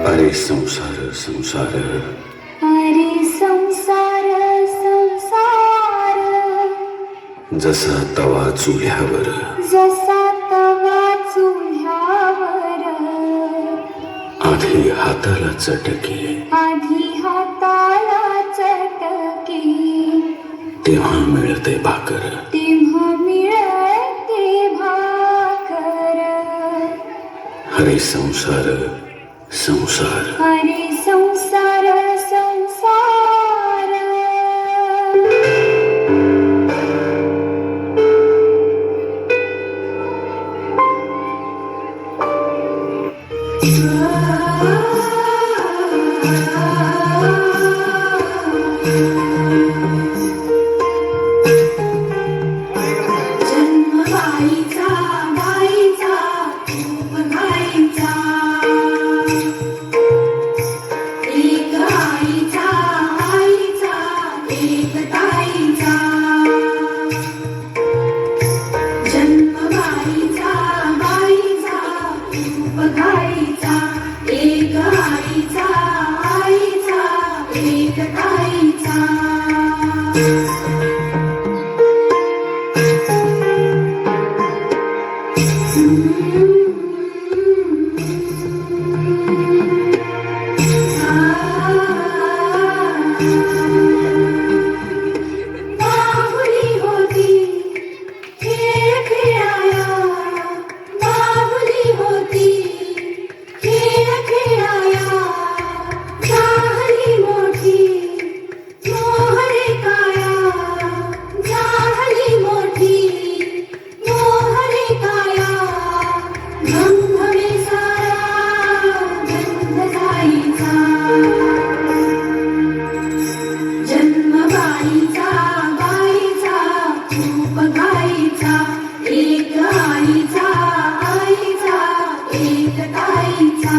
अरे संसार संसार, अरे संसार संसार, जसा तवा चुल्यावर, जसा तवा चुल्यावर, आधी हाताला चटके, आधी हाताला चटके, तेव्हा मिळते भाकर. तेव्हा मिळते भाकर. अरे संसार संसार, अरे संसार संसार. जन्म बाईचा बाईचा खूप घाईचा, एक आईचा आईचा एक ताईचा. जन्म बाईचा बाईचा खूप घाईचा, एक आईचा आईचा एक ताईचा. बाहुली होती खेळ खेळाया, बाहुली होती खेळ खेळाया, झाली मोठी मोहरे काया, झाली मोठी मोहरे काया. गंधमे सारा गंध जाईचा. जन्म बाईचा बाईचा खूप घाईचा, एक आईचा आईचा एक ताईचा.